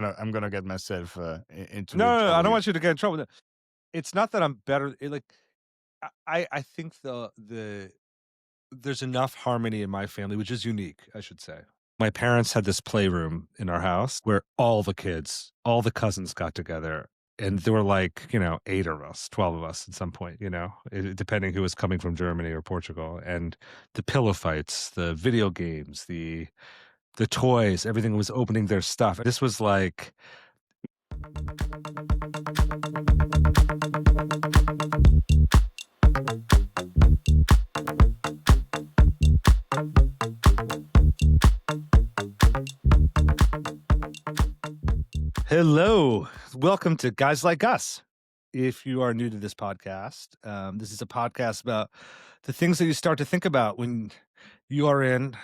I'm gonna get myself into No, real no, no, I trouble don't here. want you to get in trouble. It's not that I'm better. I think there's enough harmony in my family, which is unique, I should say. My parents had this playroom in our house where all the kids, all the cousins got together. And there were like, 8 of us, 12 of us at some point, depending who was coming from Germany or Portugal. And the pillow fights, the video games, the toys, everything was opening their stuff. This was like hello. Welcome to Guys Like Us. If you are new to this podcast, this is a podcast about the things that you start to think about when you are in,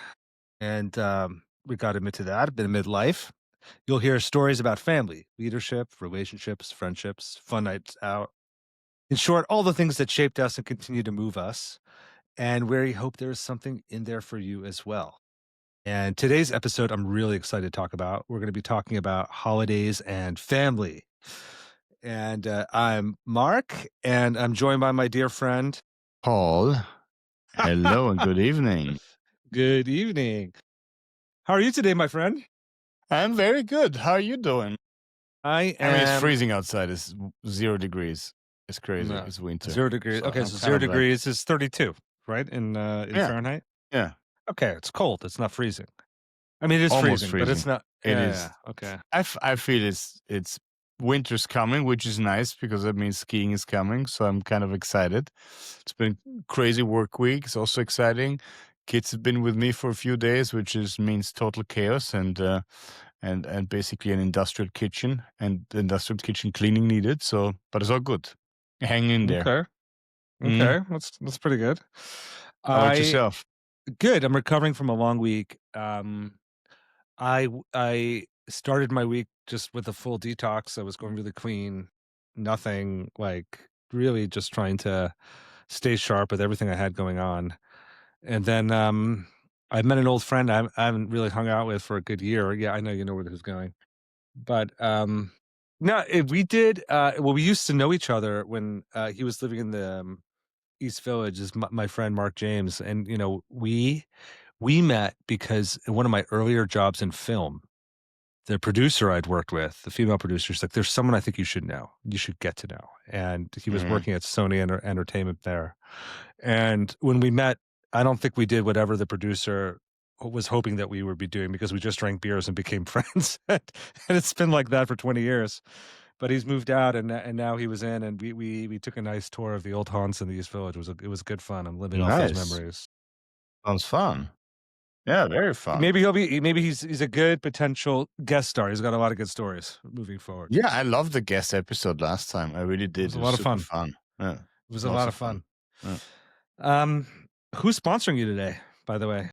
and we got to admit to that, been midlife. You'll hear stories about family, leadership, relationships, friendships, fun nights out. In short, all the things that shaped us and continue to move us, and where we hope there is something in there for you as well. And today's episode, I'm really excited to talk about. We're going to be talking about holidays and family. And I'm Mark, and I'm joined by my dear friend. Paul, hello and good evening. Good evening. How are you today, my friend? I'm very good. How are you doing? I I mean, it's am freezing outside. It's 0 degrees. It's crazy. no, It's winter. 0 degrees. So Okay, I'm so kind zero of like, degrees is 32, right? In yeah, Fahrenheit. yeah, Okay, it's cold. It's not freezing. I mean, it is almost freezing, but freezing. it's not. It Yeah, is. yeah. Okay. I feel it's winter's coming, which is nice because that means skiing is coming. So I'm kind of excited. It's been crazy work week. It's also exciting. Kids have been with me for a few days, which means total chaos and basically an industrial kitchen and industrial kitchen cleaning needed. So, but it's all good. Hang in there. Okay. Mm. Okay. That's pretty good. How about I yourself? good. I'm recovering from a long week. I started my week just with a full detox. I was going really clean, nothing like really just trying to stay sharp with everything I had going on. And then I met an old friend I haven't really hung out with for a good year. Yeah, I know you know where this is going. But no, we did. Well, we used to know each other when he was living in the East Village. Is my friend Mark James, and we met because in one of my earlier jobs in film, the producer I'd worked with, the female producer, she's like, "There's someone I think you should know. You should get to know." And he was Mhm. working at Sony Entertainment there. And when we met, I don't think we did whatever the producer was hoping that we would be doing because we just drank beers and became friends. And it's been like that for 20 years. But he's moved out, and now he was in, and we took a nice tour of the old haunts in the East Village. It was good fun. I'm living off those Nice. memories. Sounds fun. Yeah, very fun. Maybe he's a good potential guest star. He's got a lot of good stories moving forward. Yeah, I loved the guest episode last time. I really It did. was It a was lot of super fun. fun. Yeah, It was a lots lot of of fun. fun. Yeah. Um, who's sponsoring you today, by the way?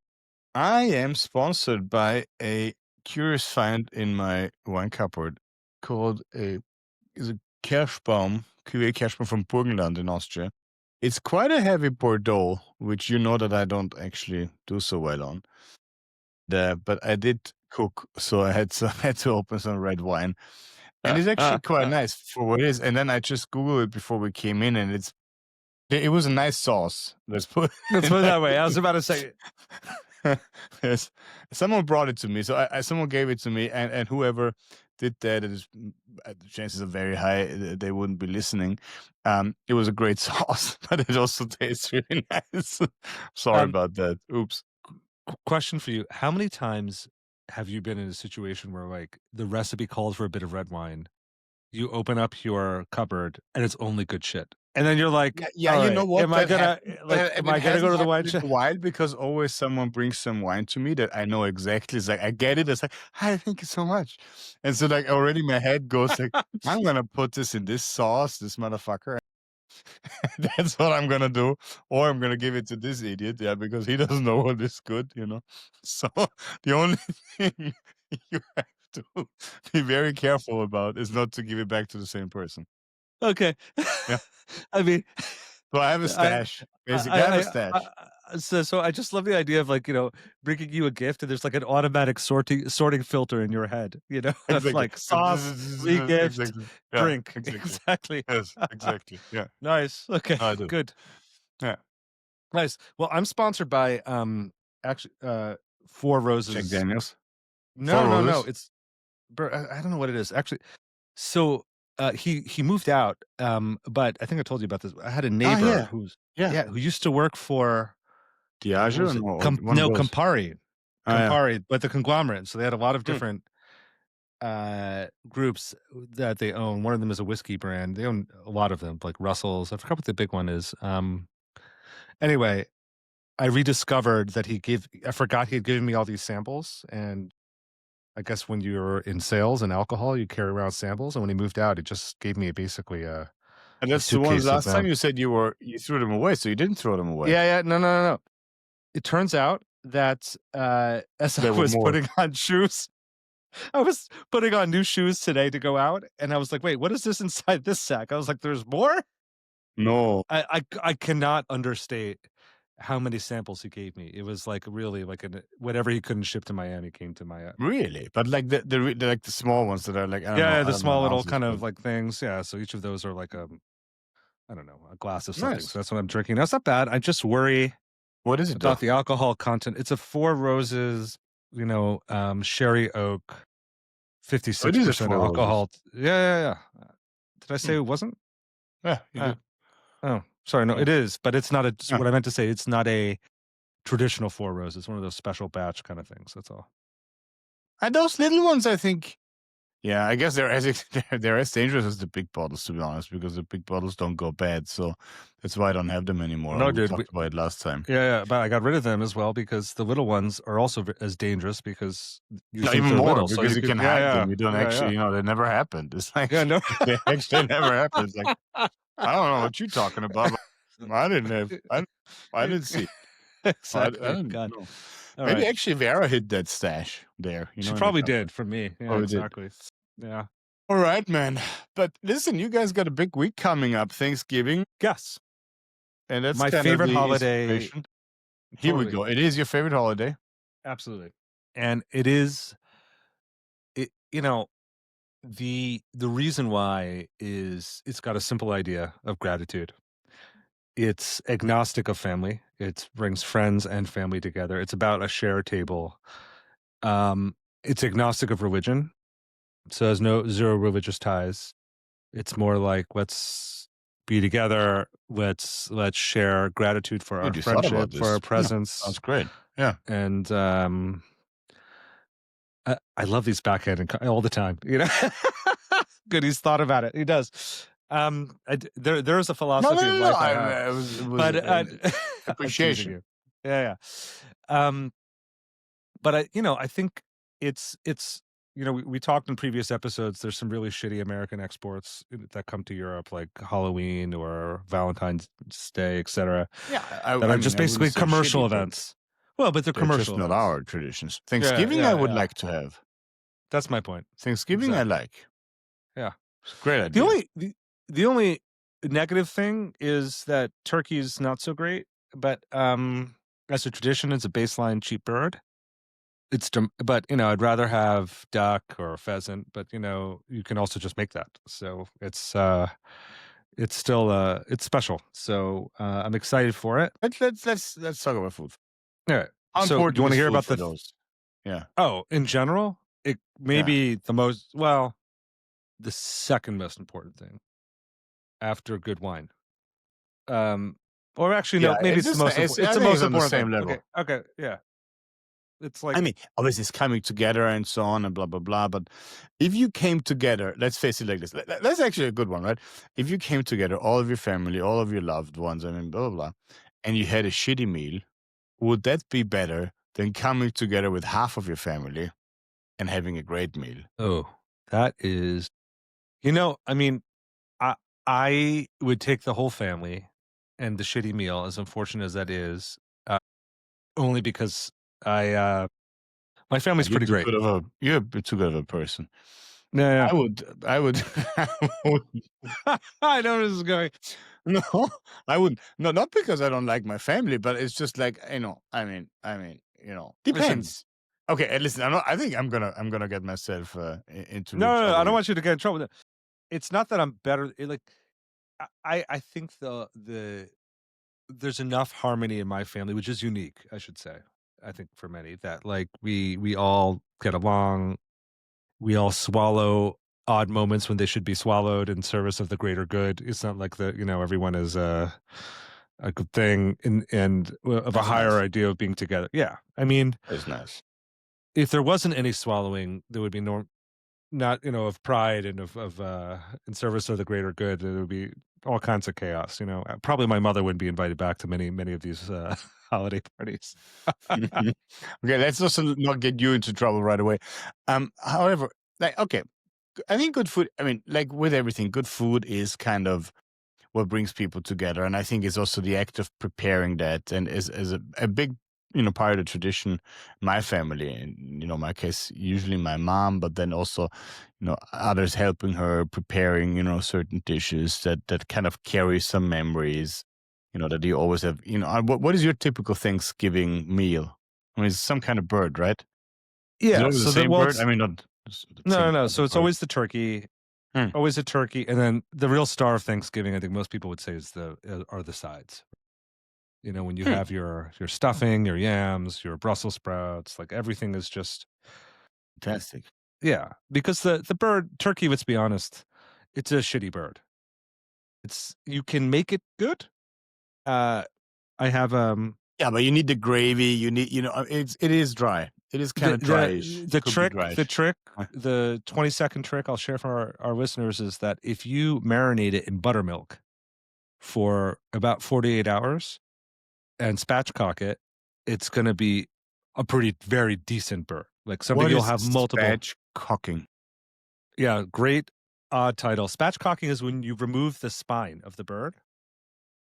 I am sponsored by a curious find in my wine cupboard called is a Kirschbaum, Cuvée Kirschbaum from Burgenland in Austria. It's quite a heavy Bordeaux, which you know that I don't actually do so well on. But I did cook, so I had had to open some red wine, and it's actually quite nice for what it is. And then I just googled it before we came in, and it was a nice sauce. Let's put Let's it put it like that way. I was about to say, yes. Someone brought it to me, so someone gave it to me, and whoever did that, the chances are very high they wouldn't be listening. It was a great sauce, but it also tastes really nice. Sorry um, about that. Oops. question for you: how many times have you been in a situation where like the recipe called for a bit of red wine? You open up your cupboard and it's only good shit, and then you're like, Yeah, yeah. "All You know right, what? That happened, am and it I gonna go hasn't to the wine happened in shop?" a while because always someone brings some wine to me that I know exactly. It's like I get it. It's like, hi, thank you so much. And so like already my head goes like, I'm gonna put this in this sauce, this motherfucker. That's what I'm gonna do, or I'm gonna give it to this idiot, yeah, because he doesn't know what is good. So the only thing you have to be very careful about is not to give it back to the same person. Okay, Yeah. I mean, So I have a I, stash. Basically, I have a stash. So I just love the idea of, like, bringing you a gift, and there's, like, an automatic sorting filter in in your head, of, Exactly. like, sauce, re-gift, Exactly. Yeah, drink. exactly. Exactly. Yes, exactly. Yeah, Nice. Okay, I do. good. Yeah. Nice. Well, I'm sponsored by, actually, Four Jack Roses. Daniels. Four No, no, no, Roses. it's I don't know what it is. Actually, so, he moved out, but I think I told you about this. I had a Ah, neighbor yeah. who's Yeah. yeah, who used to work for, what Diageo? was it? No, or one of No, those. Ah, yeah. Campari, but the conglomerate. So they had a lot of Mm. different, groups that they own. One of them is a whiskey brand. They own a lot of them, like Russell's. I forgot what the big one is. Anyway, I rediscovered that I forgot he had given me all these samples, and I guess when you're in sales and alcohol, you carry around samples, and when he moved out, it just gave me basically And a that's the ones suitcase of last time them. you said you threw them away, so you didn't throw them away. Yeah, yeah, no, no, no, no. It turns out that, as I There were was more. putting on shoes I was putting on new shoes today to go out, and I was like, "Wait, what is this inside this sack?" I was like, "There's more?" No. I cannot understate how many samples he gave me. It was, like, really, like, whatever he couldn't ship to Miami came to my Really? But like like the small ones that are like, yeah, I the don't know in small little ounces, kind but of, like, things, yeah, so each of those are like, I don't know, a glass of something, so nice. that's what I'm drinking. That's not bad. I just worry What is it though? about the alcohol content. It's a Four Roses, sherry oak, Oh, it is a 56% Four Roses. alcohol. Yeah, yeah, yeah. Did I say Hmm. it wasn't? Yeah, you Uh, did. oh, sorry, no, Yeah. it is, but it's not Yeah. what I meant to say, it's not a traditional Four Roses. It's one of those special batch kinda things, that's all. And those little ones, I think. Yeah, I guess they're as they're as dangerous as the big bottles, to be honest, because the big bottles don't go bad. So that's why I don't have them anymore. No, We dude, talked about it last time. yeah, yeah, but I got rid of them as well because the little ones are also as dangerous because you No, think even they're more little, so because you you could can yeah, hide yeah, them. You don't yeah, actually, yeah. they never happened. It's Yeah, like no. they actually never happened. It's like I don't know what you're talking about, but I didn't have. I didn't see. I Exactly, didn't God. know. Maybe Alright. actually Vera hid that stash there. She In the probably cupboard. did for me. Yeah, Probably did. exactly. Yeah. All right, man. But listen, you guys got a big week coming up, Thanksgiving, Guess. and that's My kind of favorite the holiday inspiration. Here we totally, go. It is your favorite holiday. absolutely. And it is it you know, the reason why is it's got a simple idea of gratitude. It's agnostic of family. It brings friends and family together. It's about a share table. It's agnostic of religion, so there's no zero religious ties. It's more like let's be together. Let's share gratitude for our Dude, you thought about friendship, for our this. Yeah, presence, sounds great. Yeah. and I love these backhanded all the time. Good, he's thought about it. He does. There's a No, no, philosophy of no, no. life I have, It was but I'm teasing appreciation. you. Yeah, yeah. But I think it's we talked in previous episodes. There's some really shitty American exports that come to Europe, like Halloween or Valentine's Day, etc., Yeah, that I are mean, just I wouldn't basically say commercial shitty, but events. Well, but they're they're just commercial not events. our traditions. Yeah, Thanksgiving, I yeah, would yeah. like to have. That's my point. Thanksgiving, I Exactly. like. Yeah. It's a great The idea. only the, the only negative thing is that turkey's not so great, but as a tradition, it's a baseline cheap bird. But I'd rather have duck or pheasant, but you can also just make that. So it's still it's special. So I'm excited for it. Let's talk about food. Yeah. How So do you important want to is hear food about for those? Yeah, in general, it may yeah, be the second most important thing after good wine. Um, or actually, yeah. no, maybe It's it's the just most it's, important. It's I the think most it's on the important same thing. Okay, level. okay, yeah. It's like I mean, obviously, it's coming together and so on and blah blah blah. But if you came together, let's face it like this. That's actually a good one, right? If you came together, all of your family, all of your loved ones, I mean, blah blah blah, and you had a shitty meal, would that be better than coming together with half of your family and having a great meal? oh, that is I mean, I I would take the whole family and the shitty meal, as unfortunate as that is, uh, only because I my family's You're pretty too great. good of a you're too good of a person. Yeah, I would I would yeah. I know where this is going. no, I wouldn't. No, not because I don't like my family, but it's just like, Listen, depends. Okay, and listen, I think I'm gonna get myself into real no, I trouble don't here. want you to get in trouble. No, it's not that I'm better. Like I think there's enough harmony in my family, which is unique, I should say. I think for many that like we all get along. We all swallow odd moments when they should be swallowed in service of the greater good. It's not like everyone is a good thing of a That's higher nice. idea of being together. Yeah, I mean, That's nice. if there wasn't any swallowing, there would be not of pride and in service of the greater good. There would be all kinds of chaos. Probably my mother wouldn't be invited back to many of these holiday parties. Okay, let's also not get you into trouble right away. However, like, okay, I think good food. I mean, like with everything, good food is kind of what brings people together, and I think it's also the act of preparing that, and is a big part of the tradition. My family, and my case, usually my mom, but then also others helping her preparing certain dishes that kind of carry some memories. That you always have. What is your typical Thanksgiving meal? I mean, it's some kind of bird, right? Is it Yeah. always the So the same well, bird? I it's mean, not the no, same no, no. type So of it's bird. always the turkey. Hmm. Always a turkey, and then the real star of Thanksgiving, I think most people would say, are the sides. When you Hmm. have your stuffing, your yams, your Brussels sprouts, like everything is just Fantastic. yeah. Because the bird turkey, let's be honest, it's a shitty bird. It's you can make it good. Uh, I have Yeah, but you need the gravy. You need, it is dry. It is kind the of dryish. the It the could be trick the dryish. trick Uh, the 20-second trick I'll share for our listeners is that if you marinate it in buttermilk for about 48 hours and spatchcock it, it's gonna be a pretty very decent bird. Like something What you'll is have multiple. spatchcocking? Yeah, great title. Spatchcocking is when you remove the spine of the bird.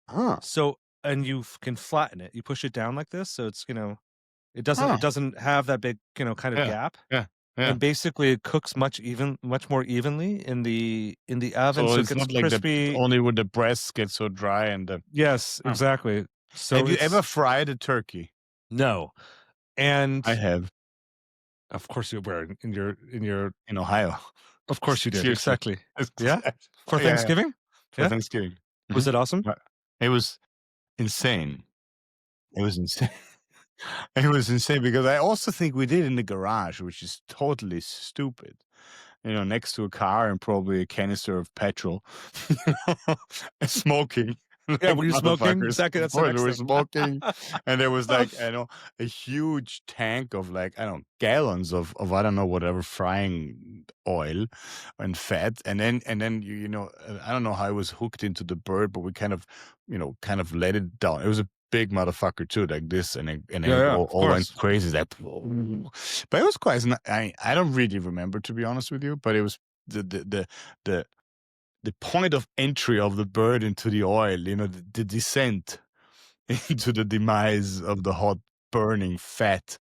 Huh. So and can flatten it. You push it down like this, so it Huh. doesn't have that big, kind of Yeah. gap. Yeah. Yeah. And basically it cooks much more evenly in the oven, So so it it's gets not like the crispy. only when the breasts get so dry and the. Yes, Huh. exactly. So Have you ever it's fried a turkey? no. I And have of course you were in your in Ohio. of course you did. Seriously. Exactly. Yeah? For Yeah, yeah. Thanksgiving? For Yeah? Thanksgiving. Was Mhm. it awesome? Right. It was insane. It was insane. It was insane because I also think we did in the garage, which is totally stupid. Next to a car and probably a canister of petrol, smoking Yeah, like were you smoking? motherfuckers. Of That's the course, we next were thing. smoking, and there was like a huge tank of like I don't know gallons of I don't know whatever frying oil and fat, and then I don't know how I was hooked into the bird, but we kind of let it down. It was a big motherfucker too, like this, and then Yeah, it yeah, all, of all went course. crazy. Like, but it was quite. I don't really remember to be honest with you, but it was the the the point of entry of the bird into the oil. The descent into the demise of the hot burning fat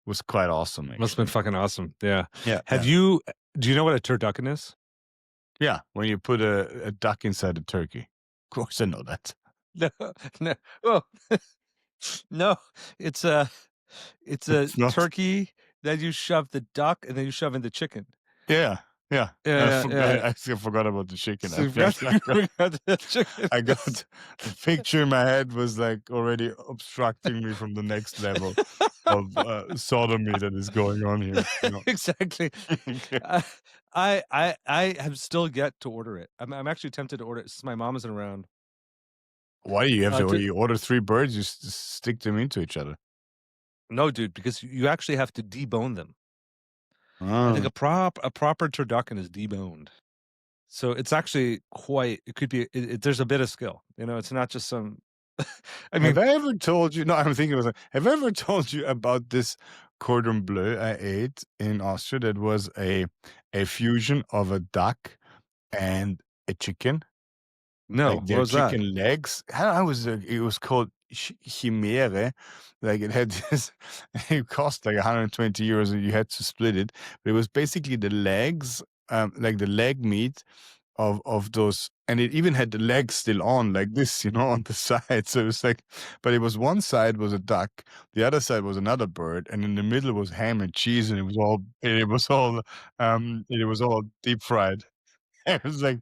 was quite awesome, Must have been actually. fucking awesome. Yeah. Yeah, Have yeah, you do you know what a turducken is? yeah. When you put a duck inside a turkey, of course I know that. No, no. Oh, no. It's a it's a It's not. turkey that you shove the duck and then you shove in the chicken. Yeah, yeah. I Yeah, yeah, forgot. yeah. I still forgot about the chicken. So you forgot, I got. you forgot the chicken. I got the picture in my head was like already obstructing me from the next level of sodomy that is going on here. Exactly. Okay. Uh, I have still yet to order it. I'm actually tempted to order it since my mom isn't around. Why do you have to? When To you order three birds, you stick them into each other. No, dude, because you actually have to debone them. I think Ah. a proper turducken is deboned. So it's actually quite it could be there's a bit of skill. It's not just some I Have mean, I ever told you? No, I'm thinking about it. Have I ever told you about this cordon bleu I ate in Austria? That was a fusion of a duck and a chicken. no, Like what their was that? chicken legs. How was it was called chimere. Like it had this, it cost like 120 euros and you had to split it. But it was basically the legs like the leg meat of those, and it even had the legs still on like this, on the side. So it was like, but it was one side was a duck, the other side was another bird, and in the middle was ham and cheese, and it was all deep fried. It was like,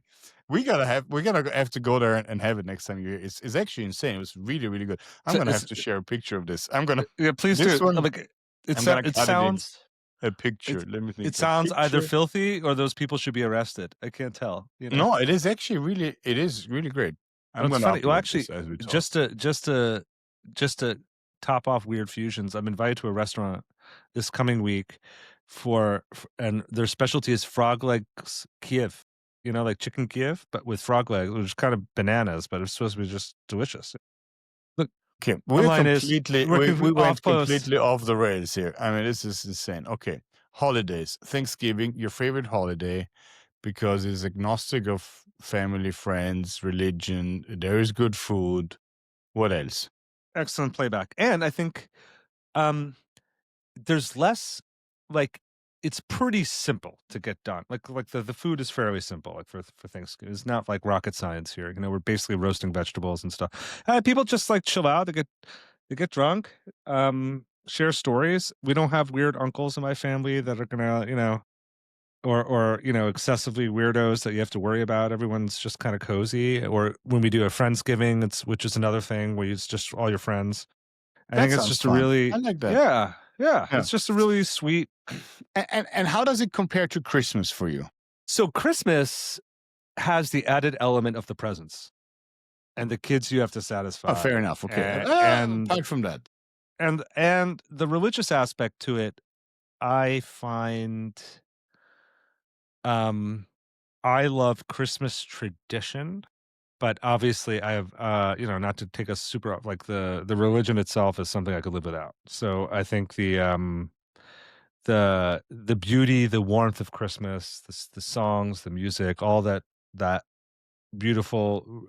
we're gonna have to go there and have it next time you're here. It's actually insane. It was really, really good. I'm So gonna have to share a picture of this. I'm gonna yeah, please this do. one, Like I'm gonna it cut it in sounds a picture. it Let me it think. A sounds either picture. filthy or those people should be arrested. I can't tell, No, it is really great. I'm It's gonna funny. Well, upload actually, this as we talk. just to top off weird fusions, I'm invited to a restaurant this coming week and their specialty is frog legs Kiev. Like chicken Kiev, but with frog legs, which is kind of bananas, but it's supposed to be just delicious. Look, Okay, bottom line is we off went post. completely off the rails here. I mean, this is insane. Okay, holidays, Thanksgiving, your favorite holiday because it's agnostic of family, friends, religion. There is good food. What else? Excellent playback, and I think um there's less like it's pretty simple to get done. Like the food is fairly simple. Like for Thanksgiving, it's not like rocket science here. We're basically roasting vegetables and stuff. People just like chill out. They get drunk, share stories. We don't have weird uncles in my family that are gonna, or excessively weirdos that you have to worry about. Everyone's just kind of cozy. Or when we do a friendsgiving, which is another thing where it's just all your friends. I That think it's sounds just a fun. I really like that. yeah, yeah, Yeah. it's just a really sweet. And how does it compare to Christmas for you? So Christmas has the added element of the presents and the kids you have to Oh, fair satisfy, enough. Okay. and Apart from that, the religious aspect to it, I find, um, I love Christmas tradition, but obviously I have, not to take us super off, like the religion itself is something I could live without. So I think the beauty, the warmth of Christmas, the songs, the music, all that beautiful,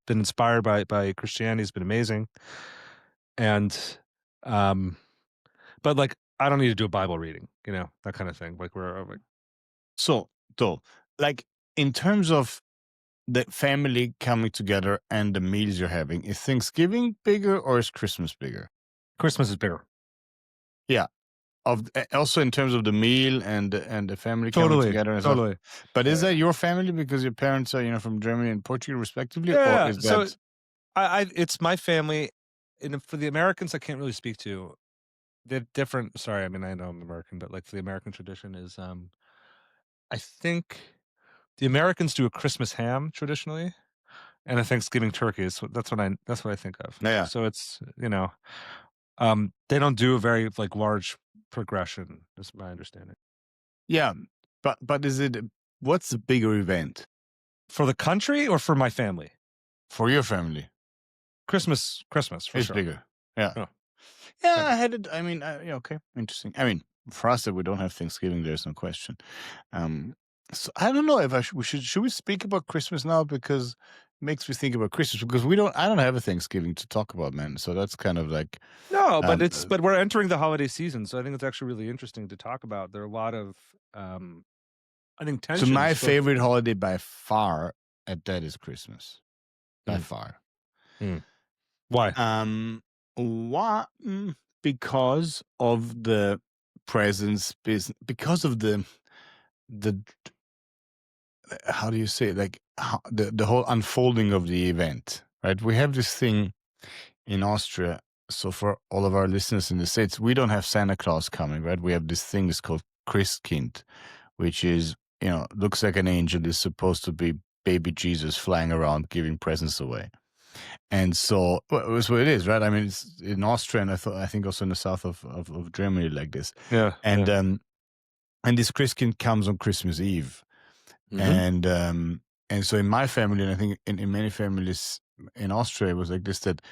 been inspired by Christianity has been amazing. And um but like I don't need to do a Bible reading, that kind of thing. Like we're like so though, like in terms of the family coming together and the meals you're having, is Thanksgiving bigger or is Christmas bigger? Christmas is bigger. Yeah. Also in terms of the meal and the family coming Totally, together and stuff. totally. But is Yeah. that your family because your parents are, from Germany and Portugal respectively, or Yeah. is So that I it's my family. And for the Americans I can't really speak to. They're different. Sorry, I mean I know I'm American, but like the American tradition is I think the Americans do a Christmas ham traditionally and a Thanksgiving turkey. That's what I think of. yeah. So it's, they don't do a very like large progression, is my understanding. Yeah. But what's the bigger event For the country or for my family? for your family? Christmas for It's sure. bigger. Yeah. Oh, Yeah, yeah. I had it. I mean, yeah, okay, interesting. I mean, for us that we don't have Thanksgiving, there's no question. Um, so I don't know if we should we speak about Christmas now because it makes me think about Christmas because I don't have a Thanksgiving to talk about, man. So that's kind of like, No, but um, it's but we're entering the holiday season, so I think it's actually really interesting to talk about. There are a lot of I think so tensions my both. favorite holiday by far at that is Christmas by Mm, far. mm. Why? Um, why? Because of the presence, because of the how do you say it? Like the whole unfolding of the event, right? We have this thing in Austria. So for all of our listeners in the States, we don't have Santa Claus coming, right? We have this thing that's called Christkind, which is, looks like an angel, is supposed to be baby Jesus flying around giving presents away. And so, well, it's what it is, right? I mean, it's in Austria, and I think also in the south of Germany, like this. Yeah, And yeah. and this Christkind comes on Christmas Eve, Mhm. and so in my family, and I think in many families in Austria, it was like this, that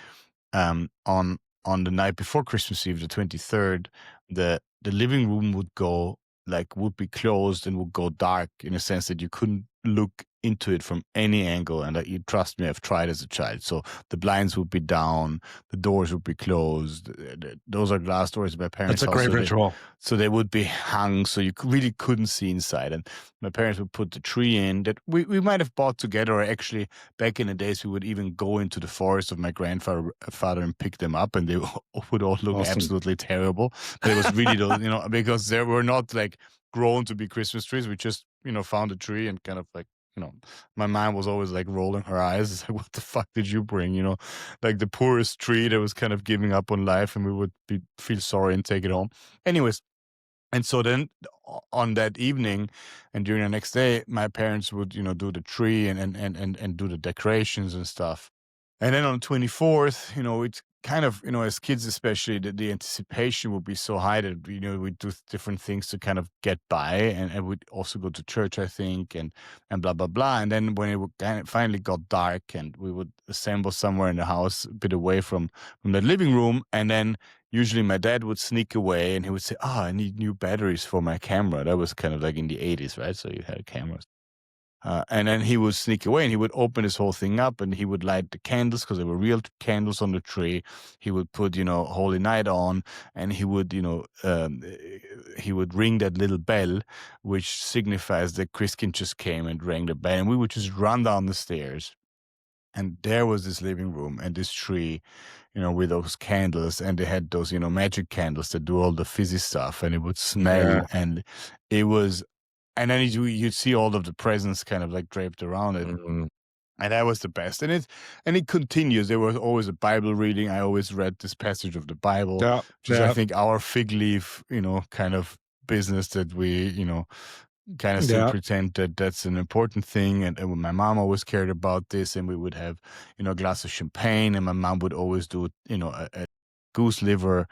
on the night before Christmas Eve, the 23rd, the living room would be closed and would go dark in a sense that you couldn't look into it from any angle, and you trust me, I've tried as a child. So the blinds would be down, the doors would be closed. Those are glass doors in my That's parents' a house, great so ritual. they would be hung, so you really couldn't see inside. And my parents would put the tree in that we might have bought together, or actually back in the days we would even go into the forest of my grandfather father and pick them up, and they would all look Awesome. absolutely terrible. But it was really those, because they were not like grown to be Christmas trees. We just found a tree and kind of like, my mom was always like rolling her eyes. It's like, what the fuck did you bring? Like the poorest tree that was kind of giving up on life, and we would feel sorry and take it home. Anyways, and so then on that evening and during the next day, my parents would, do the tree and do the decorations and stuff. And then on the 24th, it's kind of, as kids especially, the anticipation would be so high that, we'd do different things to kind of get by, and we'd also go to church, I think, and blah, blah, blah. And then when it would kind of finally got dark, and we would assemble somewhere in the house a bit away from the living room, and then usually my dad would sneak away and he would say, "Oh, I need new batteries for my camera." That was kind of like in the 80s, right? So you had cameras. And then he would sneak away and he would open this whole thing up and he would light the candles because there were real candles on the tree. He would put, Holy Night on, and he would ring that little bell, which signifies that Christkin just came and rang the bell. And we would just run down the stairs. And there was this living room and this tree, with those candles, and they had those, magic candles that do all the fizzy stuff, and it would smell, Yeah. and it was, and then you'd see all of the presents kind of like draped around it, Mhm. and that was the best. And it continues. There was always a Bible reading. I always read this passage of the Bible, Yeah, which is, I yeah, think, our fig leaf, kind of business that we, kind of still yeah, pretend that that's an important thing. And my mom always cared about this, and we would have, a glass of champagne, and my mom would always do, a goose liver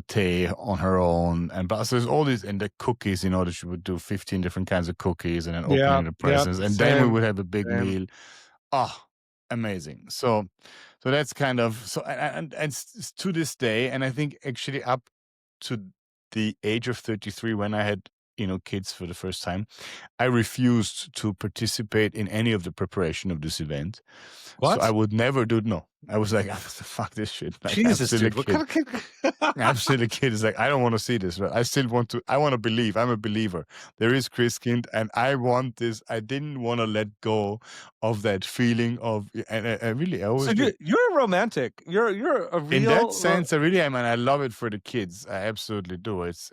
pate on her own. And but so there's all these, and the cookies, that she would do 15 different kinds of cookies, and then yeah, opening the yeah, presents. And then we same, would have a big same. meal. Oh, amazing. So that's kind of, so, to this day, and I think actually up to the age of 33, when I had, kids for the first time, I refused to participate in any of the preparation of this event. So I What? would never do, no. I was like, fuck this shit. Like, I'm Jesus, still a dude, what kid. kind of kid? I'm still a kid. It's like, I don't want to see this, but I want to believe. I'm a believer. There is Christkind, and I want this. I didn't want to let go of that feeling of, and I really, I So always you're did. you're a romantic. You're a In that real sense, I really am, and I love it for the kids. I absolutely do. It's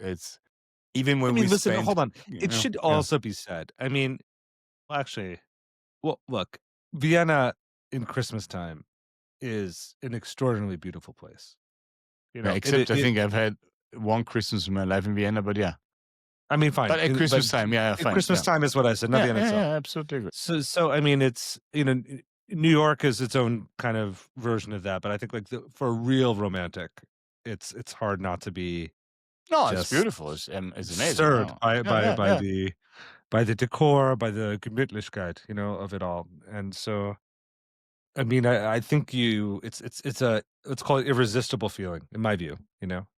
even I when we mean, listen, spend, hold on. It should yeah. also be said. I mean, well, actually, well, look, Vienna in Christmas time is an extraordinarily beautiful place. You Yeah, know, except I think I've had one Christmas in my life in Vienna, but yeah. I mean, fine, But at but Christmas time, yeah, yeah, fine. Christmas Yeah. time is what I said, not Yeah, Vienna yeah, itself. yeah, absolutely agree. So I mean, it's New York is its own kind of version of that, but I think like for a real romantic, it's hard not to be No, it's just beautiful. It's amazing. stirred No. Yeah, yeah, by yeah. the decor, by the Gemütlichkeit, of it all. And so, I mean, I think it's a let's call it irresistible feeling in my view,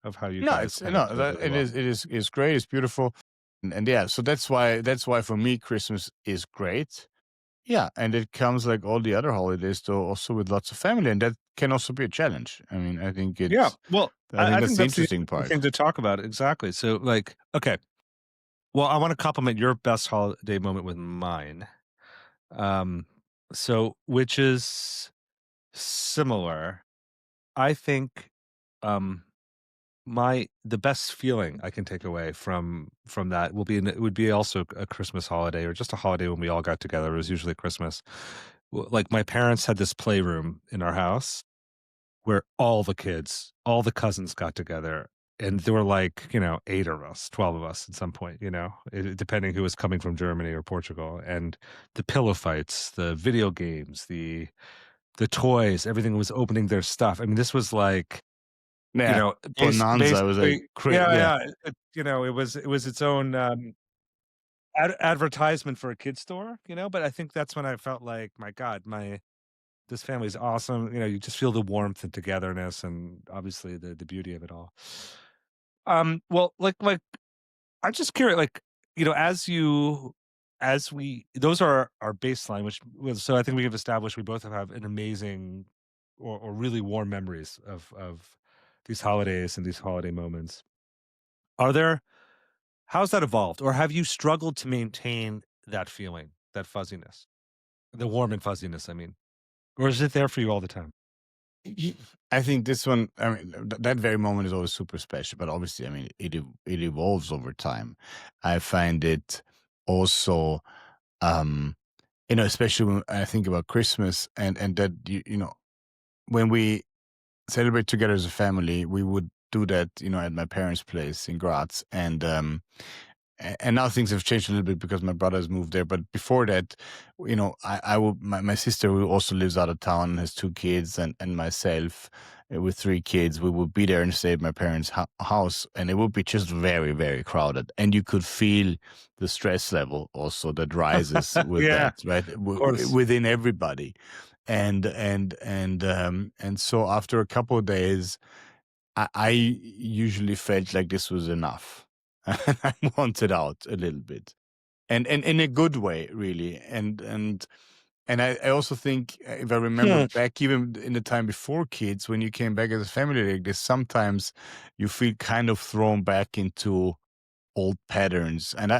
of how you No, guys it's kind of no, do it that really well. it is it's great. It's beautiful, and yeah. So that's why for me Christmas is great. Yeah, and it comes like all the other holidays, though, also with lots of family, and that can also be a challenge. I mean, Yeah, well, I think I that's think the that's the interesting interesting thing part. to talk about. Exactly. So, like, okay, well, I want to compliment your best holiday moment with mine. Um, so which is similar. I think, um, the best feeling I can take away from that will be it would be also a Christmas holiday or just a holiday when we all got together. It was usually Christmas. Like my parents had this playroom in our house where all the kids, all the cousins got together. And there were like, 8 of us, 12 of us at some point, depending who was coming from Germany or Portugal. And the pillow fights, the video games, the toys, everything was opening their stuff. I mean, this was like, Yeah, bonanza was like basically, crazy. yeah, Yeah, yeah. It was its own advertisement for a kid store, but I think that's when I felt like, my God, this family's awesome. You just feel the warmth and togetherness and obviously the beauty of it all. Well, like I'm just curious, like, as you as we those are our baseline, which was so I think we have established we both have an amazing or really warm memories of these holidays and these holiday moments. Are there how's that evolved? Or have you struggled to maintain that feeling, that fuzziness? The warm and fuzziness, I mean. Or is it there for you all the time? I think this one, I mean, that very moment is always super special, but obviously, I mean, it evolves over time. I find it also, um, especially when I think about Christmas and that, when we celebrate together as a family, we would do that, at my parents' place in Graz. And now things have changed a little bit because my brother has moved there. But before that, I will, my sister who also lives out of town, has two kids, and myself with three kids, we would be there and stay at my parents' house, and it would be just very, very crowded. And you could feel the stress level also that rises with Yeah, that, right? of course. Within everybody. And so after a couple of days, I usually felt like this was enough. I wanted out a little bit, and in a good way, really. And I also think, if I remember Hmm. back, even in the time before kids, when you came back as a family like this, sometimes you feel kind of thrown back into old patterns. And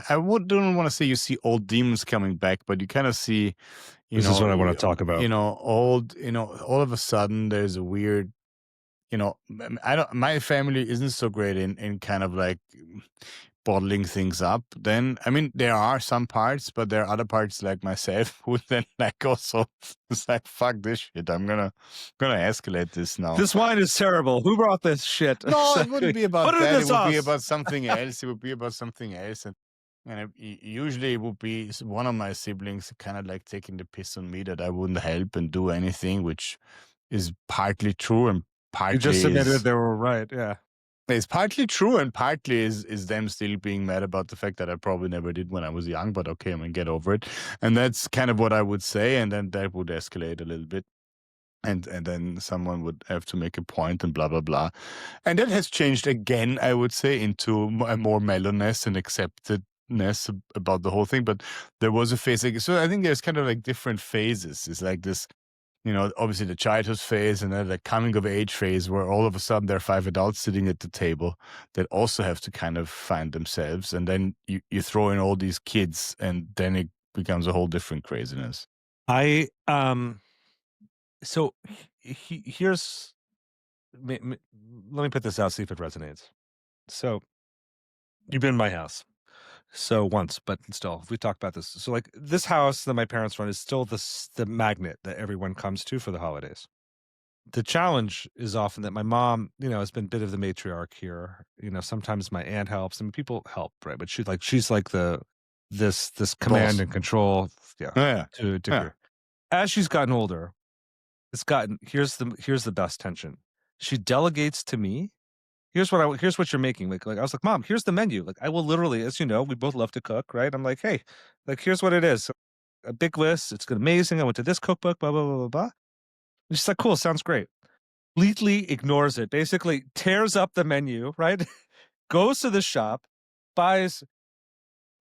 don't want to say you see old demons coming back, but you kind of see, This is what I wanna talk about. all of a sudden there's a weird, I don't, my family isn't so great in kind of like bottling things up. Then, I mean, there are some parts, but there are other parts like myself who then like also it's like, fuck this shit. I'm gonna escalate this now. This wine is terrible. Who brought this shit? No, it wouldn't Exactly. be Put about it in that. the It would be sauce. about something else. It would be about something else. And usually it would be one of my siblings kind of like taking the piss on me that I wouldn't help and do anything, which is partly true and You just partly admitted is they were right, yeah. it's partly true and partly is them still being mad about the fact that I probably never did when I was young, but okay, I mean, get over it. And that's kind of what I would say, and then that would escalate a little bit. And then someone would have to make a point and blah blah blah. And that has changed again, I would say, into a more mellowness and acceptedness about the whole thing. But there was a phase like, so I think there's kind of like different phases. It's like this, obviously the childhood phase and then the coming of age phase where all of a sudden there are five adults sitting at the table that also have to kind of find themselves. And then you throw in all these kids and then it becomes a whole different craziness. I, so here's let me put this out, see if it resonates. So, you've been in my house. So once, but still, if we talk about this. So, like, this house that my parents run is still the magnet that everyone comes to for the holidays. The challenge is often that my mom, has been a bit of the matriarch here. Sometimes my aunt helps. I mean, people help, right? But she's like this command Boss. and control, yeah, Oh, yeah. to a Yeah. degree. As she's gotten older, it's gotten here's the best tension. She delegates to me. Here's what you're making. Like I was like, Mom, here's the menu. Like I will literally, as you know, we both love to cook, right? I'm like, hey, like here's what it is. A big list. It's good, amazing. I went to this cookbook, blah blah blah blah blah. And she's like, cool, sounds great. Completely ignores it. Basically, tears up the menu, right? Goes to the shop, buys,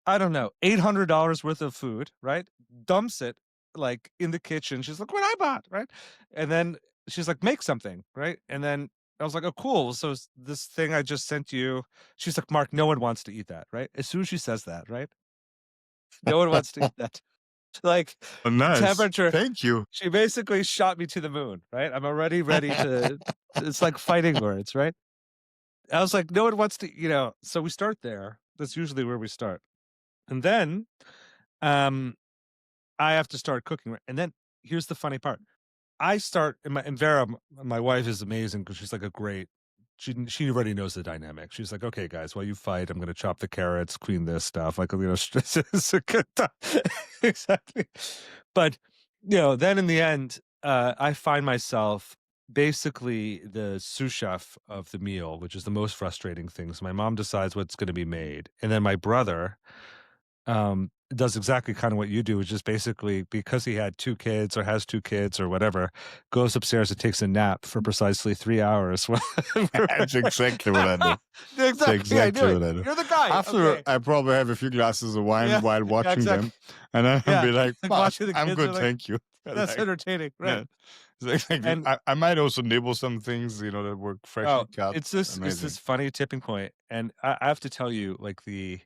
I don't know, $800 worth of food, right? Dumps it like in the kitchen. She's like, what I bought, right? And then she's like, make something, right? And then I was like, oh, cool. So this thing I just sent you, she's like, Mark, no one wants to eat that, right? As soon as she says that, right? No one wants to eat that. Like Oh, nice. temperature, Thank you. she basically shot me to the moon, right? I'm already ready to, it's like fighting words, right? I was like, no one wants to, so we start there. That's usually where we start. And then um I have to start cooking, right? And then here's the funny part. I start and Vera, my wife is amazing because she's like a great. She already knows the dynamic. She's like, okay, guys, while you fight, I'm going to chop the carrots, clean this stuff. Like, it's a good time. Exactly. But then in the end, I find myself basically the sous chef of the meal, which is the most frustrating thing. So my mom decides what's going to be made, and then my brother does exactly kind of what you do, which is basically because he had 2 kids or has 2 kids or whatever, goes upstairs and takes a nap for precisely 3 hours. That's exactly what I do. It's Exactly, I knew exactly it. what I do. You're the guy. After Okay. I probably have a few glasses of Yeah. wine while Yeah, watching exactly. them, and then I'll Yeah. be like, Like, "Well, watching the I'm kids are good, like, thank you." "That's Like, entertaining." Right. yeah, it's exactly. And I might also nibble some things, that were oh, freshly cut. it's this Amazing. funny tipping point, and I have to tell you, like, the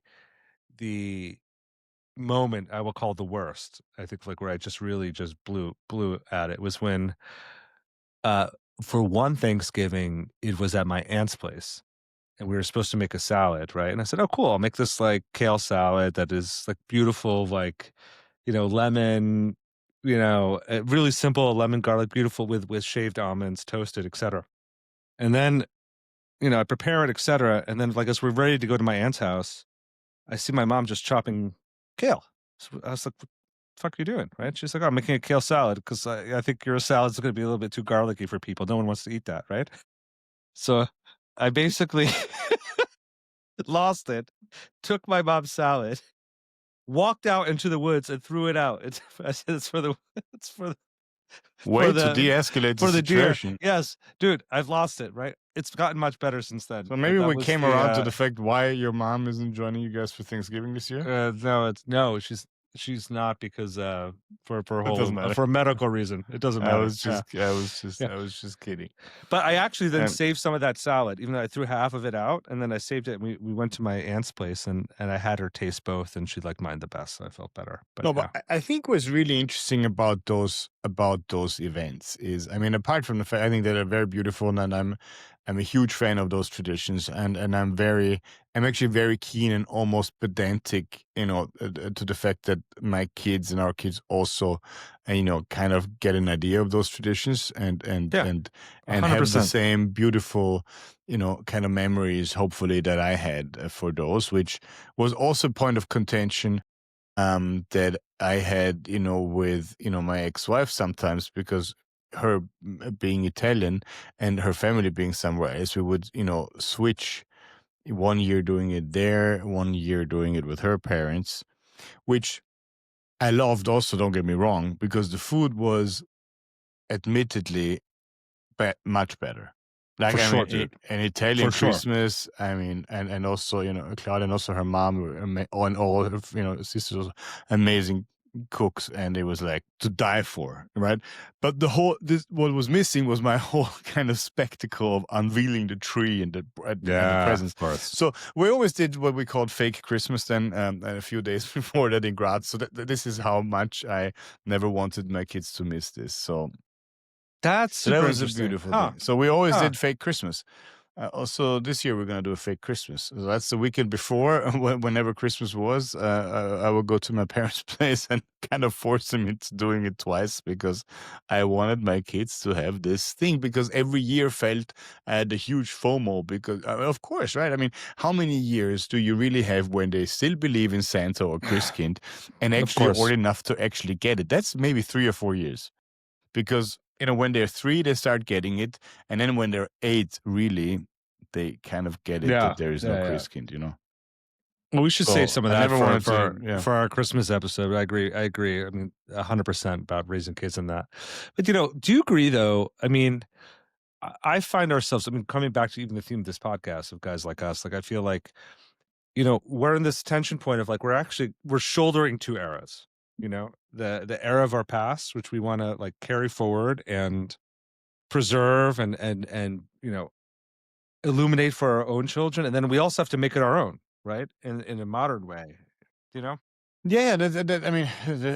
moment I will call the worst, I think, like, where I just really just blew at it was when, uh, for one Thanksgiving, it was at my aunt's place, and we were supposed to make a salad, right? And I said, "Oh, cool, I'll make this, like, kale salad that is, like, beautiful, like, lemon, really simple lemon garlic, beautiful with shaved almonds, toasted, etcetera." And then, I prepare it, etcetera, and then, like, as we're ready to go to my aunt's house, I see my mom just chopping kale. So I was like, "What the fuck are you doing?" Right? She's like, "Oh, I'm making a kale salad because I think your salad's gonna be a little bit too garlicky for people. No one wants to eat that, right?" So I basically lost it, took my mom's salad, walked out into the woods and threw it out. I said, "It's for the it's for Way to the de-escalate the for the deer." situation. Yes, dude, I've lost it, right? It's gotten much better since then, So but maybe that we was came the, around to the fact why your mom isn't joining you guys for Thanksgiving this year. no, no, she's not because, for a It doesn't whole matter. for a medical reason. It doesn't matter. Yeah, yeah. I was just kidding. But I actually then Um, saved some of that salad, even though I threw half of it out, and then I saved it, and we went to my aunt's place, and I had her taste both, and she liked mine the best, so I felt better, but no, but yeah. I think what's really interesting about those events is, I mean, apart from the fact I think that they're very beautiful, and I'm a huge fan of those traditions, and I'm actually very keen and almost pedantic, to the fact that my kids and our kids also, kind of get an idea of those traditions Yeah, and have the 100%. same beautiful, kind of memories, hopefully, that I had for those, which was also a point of contention that I had, with, my ex-wife sometimes because her being Italian and her family being somewhere else, we would, switch one year doing it there, one year doing it with her parents, which I loved also, don't get me wrong, because the food was admittedly much better. Like, For I sure, mean, dude. an For Italian sure. Christmas, I mean, and also, Claudia and also her mom were and all her, sisters, also amazing cooks, and it was like to die for, right? But what was missing was my whole kind of spectacle of unveiling the tree and the Yeah, presents. of course. So we always did what we called fake Christmas then, and a few days before that in Graz. So this is how much I never wanted my kids to miss this. That's So that super was a interesting. beautiful Huh, thing. So we always huh. did fake Christmas. Also, this year we're gonna do a fake Christmas. So that's the weekend before, whenever Christmas was. I will go to my parents' place and kind of force them into doing it twice because I wanted my kids to have this thing. Because every year felt I had a huge FOMO. Because of course, right? I mean, how many years do you really have when they still believe in Santa or Christkind and Of actually old course. enough to actually get it? That's maybe 3 or 4 years because when they're 3 they start getting it, and then when they're 8 really they kind of get it that Yeah, there is no yeah, yeah. Christkind. Well, we should save So some of I that never for wanted to, for yeah. for our Christmas episode. I agree. I mean, 100% about raising kids and that. But, do you agree though? I mean, I find ourselves, I mean, coming back to even the theme of this podcast of guys like us, like I feel like, we're in this tension point of like we're shouldering two eras. The era of our past, which we want to like carry forward and preserve and illuminate for our own children, and then we also have to make it our own, right? In a modern way, you know? Yeah, I mean,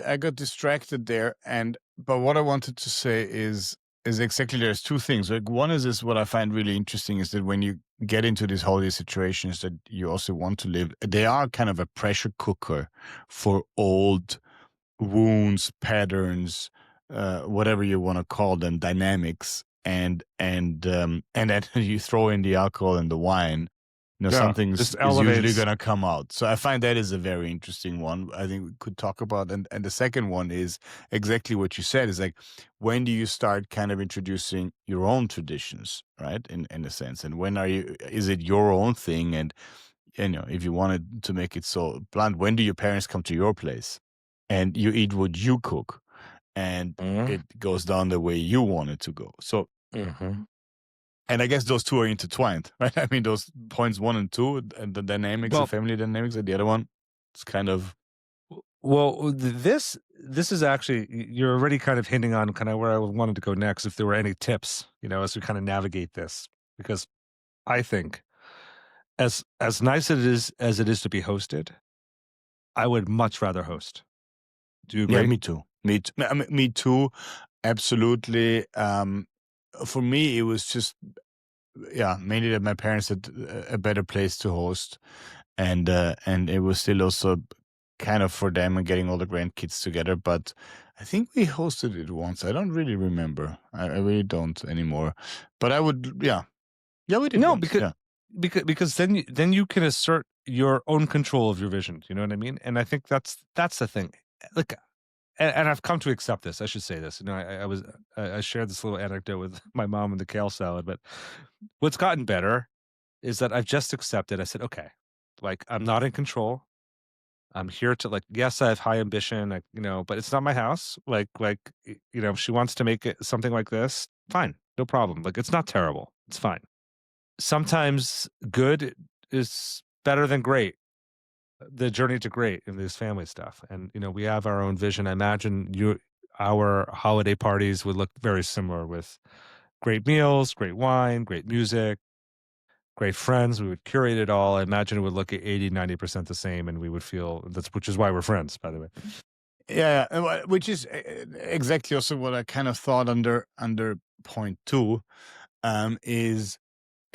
I got distracted there, but what I wanted to say is exactly there's two things. Like one is what I find really interesting is that when you get into these holiday situations that you also want to live, they are kind of a pressure cooker for old wounds, patterns, whatever you want to call them, dynamics, and then you throw in the alcohol and the wine. Yeah, Something's just is usually elevates. gonna come out. So I find that is a very interesting one. I think we could talk about, and the second one is exactly what you said. Is like when do you start kind of introducing your own traditions, right? In a sense, and when are you? Is it your own thing? And if you wanted to make it so blunt, when do your parents come to your place and you eat what you cook and Mhm, it goes down the way you want it to go? So, mhm. and I guess those two are intertwined, right? I mean, those points one and two, and the dynamics, the Well family dynamics, and the other one, it's kind of, this is actually you're already kind of hinting on kind of where I wanted to go next, if there were any tips, as we kind of navigate this. Because I think as nice as it is to be hosted, I would much rather host. Do you yeah, agree? me too. Me too. Absolutely. For me, it was just, yeah, mainly that my parents had a better place to host, and it was still also kind of for them and getting all the grandkids together. But I think we hosted it once. I don't really remember. I really don't anymore. But I would, yeah, we did No, once. because Yeah, then you can assert your own control of your vision. You know what I mean? And I think that's the thing. Like, and I've come to accept this. I should say this. I shared this little anecdote with my mom and the kale salad, but what's gotten better is that I've just accepted. I said, okay, like I'm not in control. I'm here to like, yes, I have high ambition, but it's not my house. If she wants to make it something like this, fine, no problem. Like, it's not terrible. It's fine. Sometimes good is better than great. The journey to great in this family stuff, and we have our own vision. I imagine our holiday parties would look very similar with great meals, great wine, great music, great friends. We would curate it all. I imagine it would look at 80, 90% the same, and we would feel which is why we're friends, by the way. yeah, which is exactly also what I kind of thought under point two, is.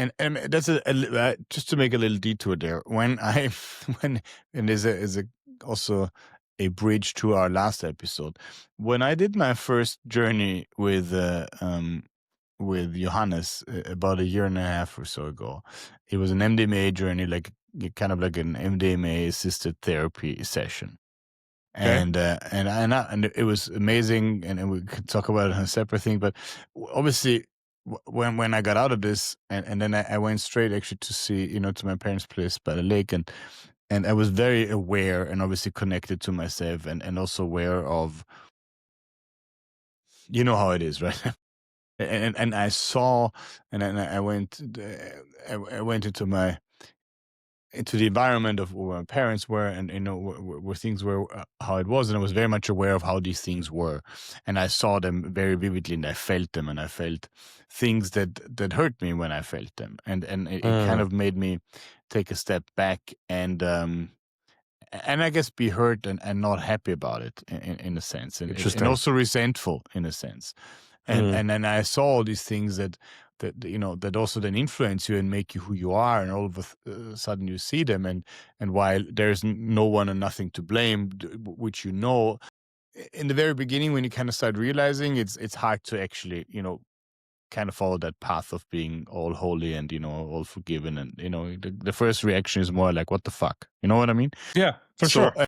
And that's just to make a little detour there. When I when and is a also a bridge to our last episode. When I did my first journey with Johannes about a year and a half or so ago, it was an MDMA journey, like kind of like an MDMA assisted therapy session. Okay. And it was amazing, and we could talk about it on a separate thing. But obviously, when I got out of this, and then I went straight actually to see, to my parents' place by the lake, and I was very aware and obviously connected to myself, and also aware of, how it is, right? And I saw, and then I went, I went into the environment of where my parents were, and where things were, how it was, and I was very much aware of how these things were, and I saw them very vividly, and I felt them, and I felt things that hurt me when I felt them, and it kind Mm, of made me take a step back, and I guess be hurt, and not happy about it, in a sense, and interesting. also resentful in a sense, Mm, and then I saw all these things that also then influence you and make you who you are, and all of a sudden you see them, and while there's no one and nothing to blame, which, in the very beginning, when you kind of start realizing, it's hard to actually, kind of follow that path of being all holy and, all forgiven, and, the first reaction is more like, what the fuck, you know what I mean? yeah, for So sure.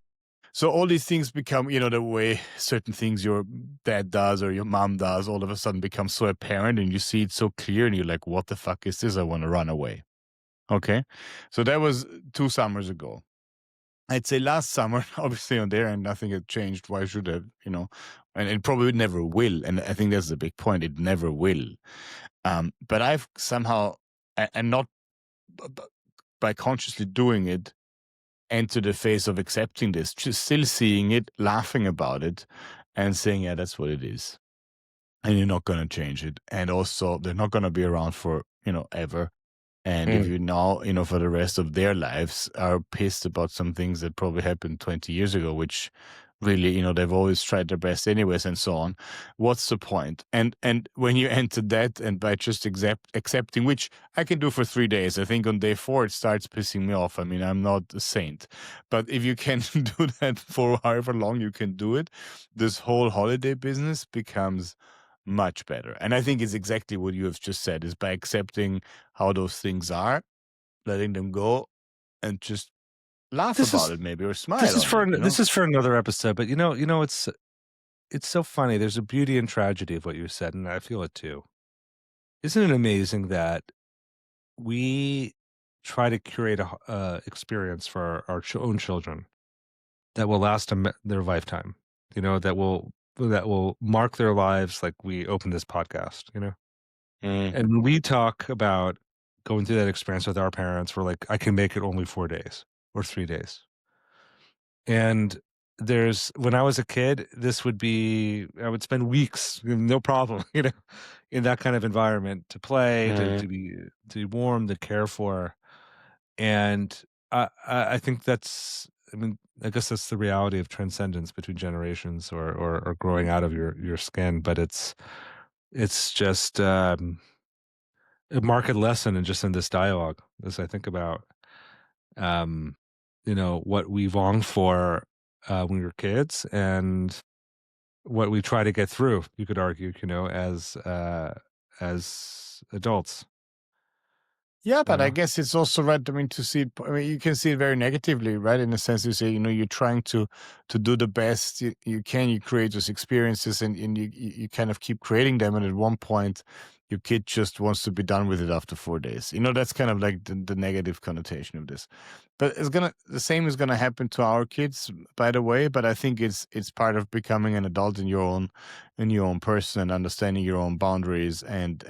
so all these things become, the way certain things your dad does or your mom does, all of a sudden become so apparent, and you see it so clear, and you're like, what the fuck is this? I want to run away. Okay. So that was 2 summers ago. I'd say last summer, obviously on there, and nothing had changed. Why should it, And it probably never will. And I think that's the big point. It never will. But I've somehow, and not b- b- by consciously doing it, enter the phase of accepting this, just still seeing it, laughing about it, and saying, yeah, that's what it is. And you're not going to change it. And also, they're not going to be around for, ever. And if Mm, you now, for the rest of their lives are pissed about some things that probably happened 20 years ago, which really, they've always tried their best anyways, and so on. What's the point? And when you enter that, and by just accepting, which I can do for 3 days, I think on day four it starts pissing me off. I mean, I'm not a saint, but if you can do that for however long you can do it, this whole holiday business becomes much better. And I think it's exactly what you have just said, is by accepting how those things are, letting them go, and just laugh this about is it, maybe, or smile on it, this is for another episode. But it's so funny. There's a beauty and tragedy of what you said, and I feel it too. Isn't it amazing that we try to curate experience for our own children that will last them their lifetime, that will mark their lives like we open this podcast, Mm. And when we talk about going through that experience with our parents, we're like, I can make it only 4 days or 3 days. And when I was a kid, I would spend weeks, no problem, in that kind of environment to play, Mm. to be warm, to care for. And I think I mean, I guess that's the reality of transcendence between generations, or growing out of your skin. But it's just a marked lesson, and just in this dialogue, as I think about um, what we long for when we were kids, and what we try to get through. You could argue, as adults. Yeah, You but I know, guess it's also right. I mean, to see it, I mean, you can see it very negatively, right? In the sense you say, you're trying to do the best you can. You create those experiences, and you kind of keep creating them. And at one point, your kid just wants to be done with it after 4 days. That's kind of like the negative connotation of this. But the same is gonna happen to our kids, by the way. But I think it's part of becoming an adult in your own person, and understanding your own boundaries, and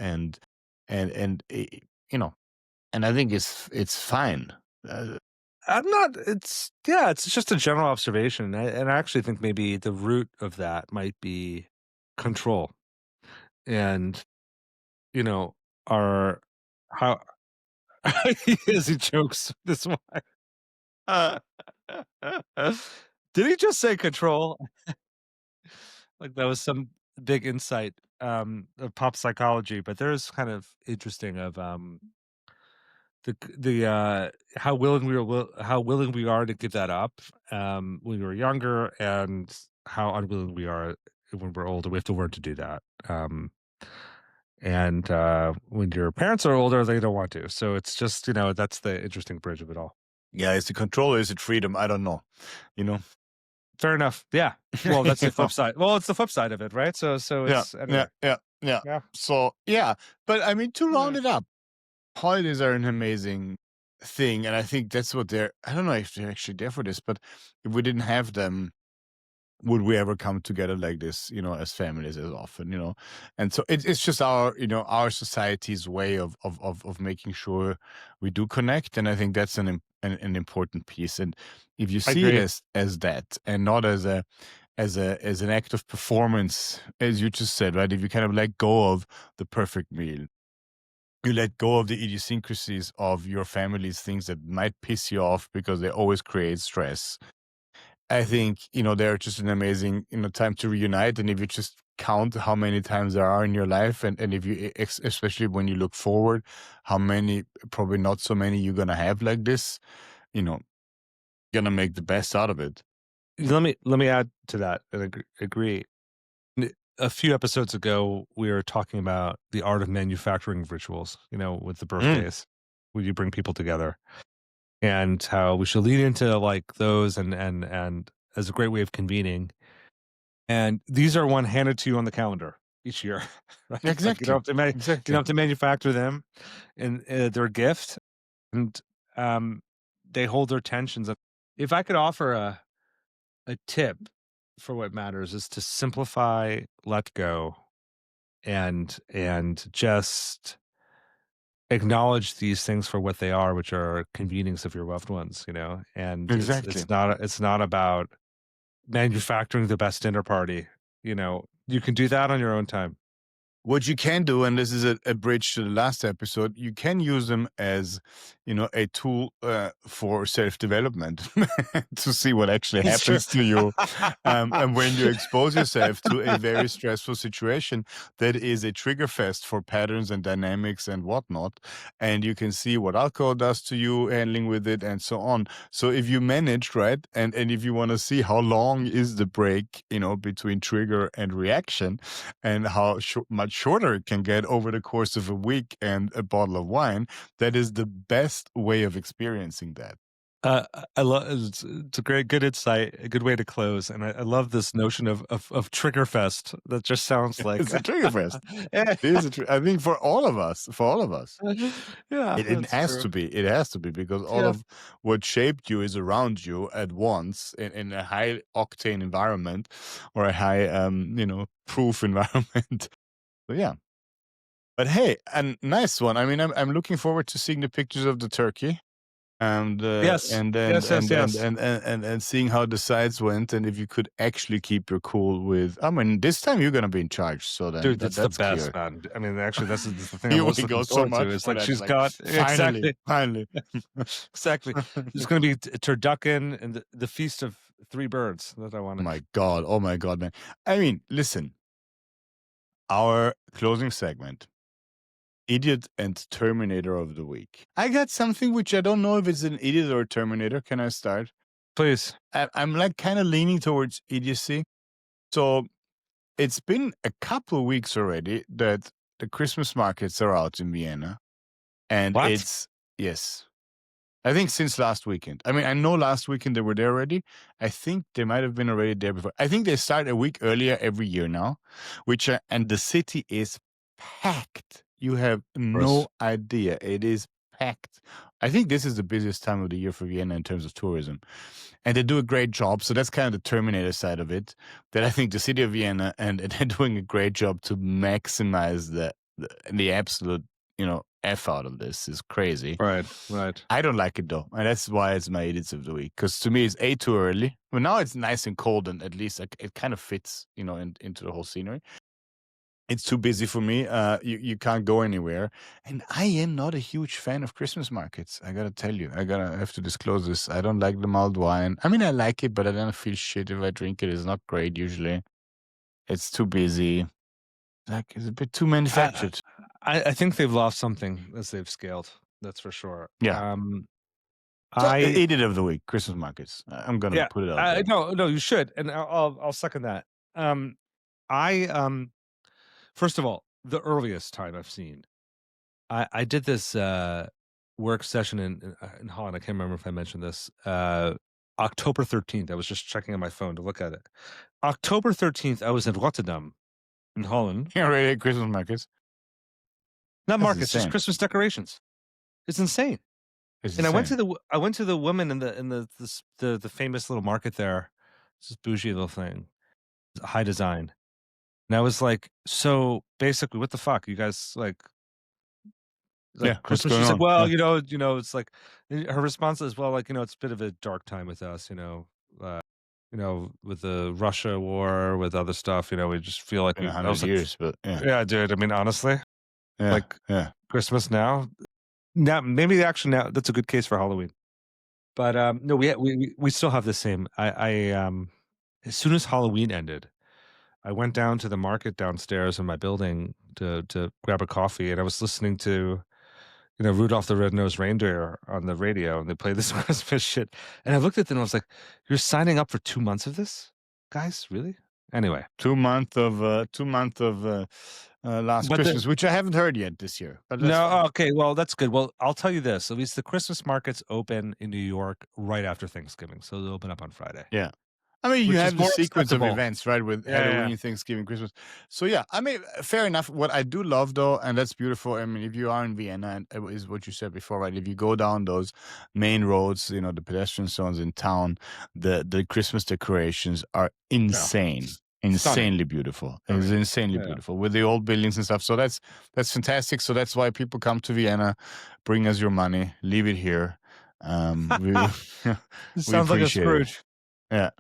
and I think it's fine. Uh, I'm not. It's Yeah. It's just a general observation, and I actually think maybe the root of that might be control, and you know, our how as he jokes this one. Did he just say control? Like that was some big insight of pop psychology, but there's kind of interesting of the how willing we are to give that up when we were younger, and how unwilling we are when we're older. We have to learn to do that. And when your parents are older, they don't want to. So it's just, that's the interesting bridge of it all. yeah, is it control or is it freedom? I don't know. You know. Fair enough. Yeah. Well, that's You the know? flip side. Well, it's the flip side of it, right? So Yeah, it's yeah, anyway. yeah, yeah. Yeah. So yeah, but I mean, to Yeah. round it up, holidays are an amazing thing, and I think that's what they're. I don't know if they're actually there for this, but if we didn't have them, would we ever come together like this, as families as often, and so it's just our society's way of making sure we do connect, and I think that's an important piece. And if you I see it agree. as that, and not as an act of performance, as you just said, right? If you kind of let go of the perfect meal, you let go of the idiosyncrasies of your family's things that might piss you off because they always create stress. I think, they're just an amazing, time to reunite. And if you just count how many times there are in your life, and if you, especially when you look forward, how many, probably not so many you're going to have like this, you know, going to make the best out of it. Let me add to that and agree. A few episodes ago, we were talking about the art of manufacturing rituals, with the Mm, birthdays, when you bring people together, and how we should lean into like those, and as a great way of convening. And these are one handed to you on the calendar each year, right? Like exactly. you don't Exactly. have to manufacture them, and they're a gift, and um, they hold their tensions. If I could offer a tip for what matters, is to simplify, let go, and just acknowledge these things for what they are, which are convenings of your loved ones, and it's Exactly. it's not it's not about manufacturing the best dinner party. You can do that on your own time. What you can do, and this is a bridge to the last episode, you can use them as, a tool for self-development to see what actually It's true. happens to you. And when you expose yourself to a very stressful situation that is a trigger fest for patterns and dynamics and whatnot, and you can see what alcohol does to you, handling with it, and so on. So if you manage, right, and if you want to see how long is the break, between trigger and reaction, and how much shorter it can get over the course of a week and a bottle of wine, that is the best way of experiencing that. I love it's a great good insight, a good way to close, and I love this notion of trigger fest. That just sounds like It's a trigger fest. yeah, It is a I think for all of us. yeah, It that's has true. to be. It has to be because all Yeah, of what shaped you is around you at once in a high octane environment or a high proof environment. So yeah. But hey, a nice one. I mean, I'm looking forward to seeing the pictures of the turkey and yes, yes, yes, yes. seeing how the sides went and if you could actually keep your cool with. I mean, this time you're gonna be in charge, so then Dude, it's the that's best, clear. man. I mean, actually, that's the thing I'm You most will looking go so forward to. much Is for like that. she's Like got finally, exactly, finally. exactly. There's going to be turducken and the feast of three birds that I want Oh to. my god! Oh my god, man! I mean, listen. Our closing segment, idiot and Terminator of the week. I got something which I don't know if it's an idiot or a Terminator. Can I start? Please, I'm like kind of leaning towards idiocy. So it's been a couple of weeks already that the Christmas markets are out in Vienna, and what? it's yes. I think since last weekend. I mean, I know last weekend they were there already. I think they might have been already there before. I think they start a week earlier every year now, and the city is packed. You have Gross. no idea. It is packed. I think this is the busiest time of the year for Vienna in terms of tourism. And they do a great job. So that's kind of the Terminator side of it. That I think the city of Vienna and they're doing a great job to maximize the absolute, F out of this is crazy. Right, right. I don't like it though, and that's why it's my idiots of the week. Because to me, it's too early. But now it's nice and cold, and at least like, it kind of fits, into the whole scenery. It's too busy for me. You can't go anywhere, and I am not a huge fan of Christmas markets. I gotta tell you, I have to disclose this. I don't like the mulled wine. I mean, I like it, but I don't feel shit if I drink it. It's not great usually. It's too busy. Like it's a bit too I, manufactured. I think they've lost something as they've scaled. That's for sure. Yeah. So I idiot of the week, Christmas markets. I'm gonna yeah. put it out there. No, no, you should, and I'll second that. Um, I first of all, the earliest time I've seen. I did this work session in Holland. I can't remember if I mentioned this. October 13th. I was just checking on my phone to look at it. October 13th, I was in Rotterdam in Holland. Yeah, right. Christmas markets. Not That's markets, just insane. Christmas decorations. It's insane. It's And insane. I went to the woman in the famous little market there. This bougie little thing. High design. And I was like, so basically, what the fuck? You guys like Yeah, what's Christmas? going She's like, on? well, Yeah. it's like her response is, well, like, it's a bit of a dark time with us, with the Russia war, with other stuff, we just feel like In I 100 was like, years, but yeah. yeah, dude. I mean, honestly, Yeah. like Yeah. Christmas now, maybe actually now that's a good case for Halloween. But no, we still have the same. As soon as Halloween ended, I went down to the market downstairs in my building to grab a coffee, and I was listening to Rudolph the Red-Nosed Reindeer on the radio, and they played this Christmas shit. And I looked at them and I was like, "You're signing up for 2 months of this, guys? Really?" Anyway, 2 month of Last but the Christmas, which I haven't heard yet this year, but that's no, fine. okay, well, that's good. Well, I'll tell you this: at least the Christmas markets open in New York right after Thanksgiving, so they'll open up on Friday, Yeah. I mean, you which is have the more sequence of acceptable. events, right, with Yeah, yeah, yeah. Halloween, Thanksgiving, Christmas. So yeah, I mean, fair enough. What I do love though, and that's beautiful. I mean, if you are in Vienna, and it is what you said before, right? If you go down those main roads, the pedestrian zones in town, the Christmas decorations are Yeah. insane, Stunning, insanely beautiful. It's stunning. insanely Yeah. beautiful with the old buildings and stuff. So that's fantastic. So that's why people come to Vienna. Bring us your money. Leave it here. We It we sounds like a appreciate it. Scrooge. Yeah.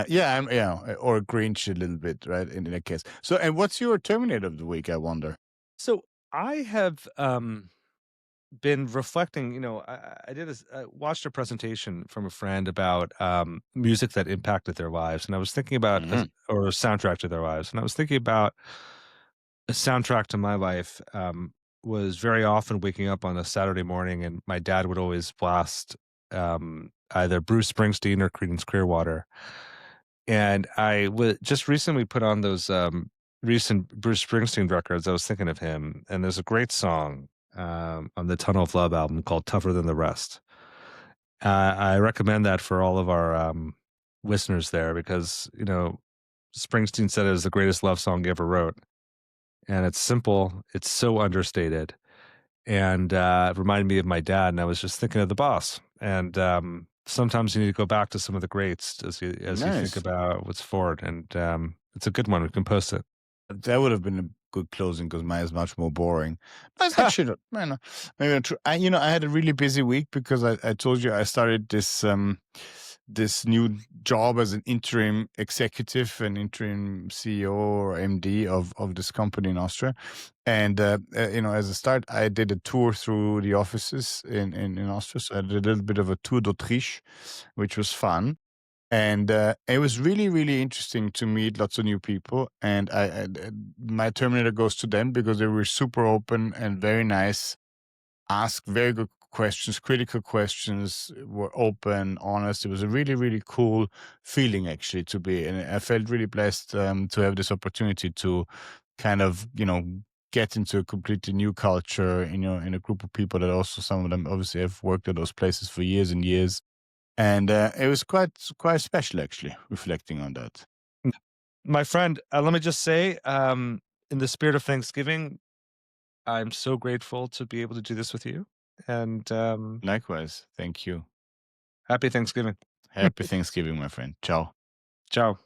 Yeah, or a Grinch a little bit, right? In that case. So, and what's your Terminator of the week? I wonder. So I have been reflecting. I did this. I watched a presentation from a friend about music that impacted their lives, and I was thinking about Hmm. or a soundtrack to their lives, and I was thinking about a soundtrack to my life. Was very often waking up on a Saturday morning, and my dad would always blast either Bruce Springsteen or Creedence Clearwater. And I would just recently put on those recent Bruce Springsteen records. I was thinking of him, and there's a great song on the Tunnel of Love album called "Tougher Than the Rest." I recommend that for all of our, listeners there because, Springsteen said it was the greatest love song he ever wrote, and it's simple, it's so understated, and, it reminded me of my dad, and I was just thinking of The Boss, and, sometimes you need to go back to some of the greats as you think Nice. about what's forward, and, it's a good one, we can post it. That would have been a good closing because mine is much more boring. But it's actually not, maybe not true. I had a really busy week because I told you I started this new job as an interim executive, an interim CEO or MD of this company in Austria. And as a start, I did a tour through the offices in Austria. So I did a little bit of a tour d'Autriche, which was fun. And it was really, really interesting to meet lots of new people. And my Terminator goes to them because they were super open and very nice, ask very good questions, critical questions, were open, honest. It was a really, really cool feeling actually to be. And I felt really blessed to have this opportunity to kind of, get into a completely new culture, in a group of people that also some of them obviously have worked at those places for years and years, and it was quite special actually, reflecting on that. My friend, let me just say, in the spirit of Thanksgiving, I'm so grateful to be able to do this with you, and, Likewise, thank you. happy Thanksgiving. Happy Thanksgiving, my friend. Ciao. Ciao.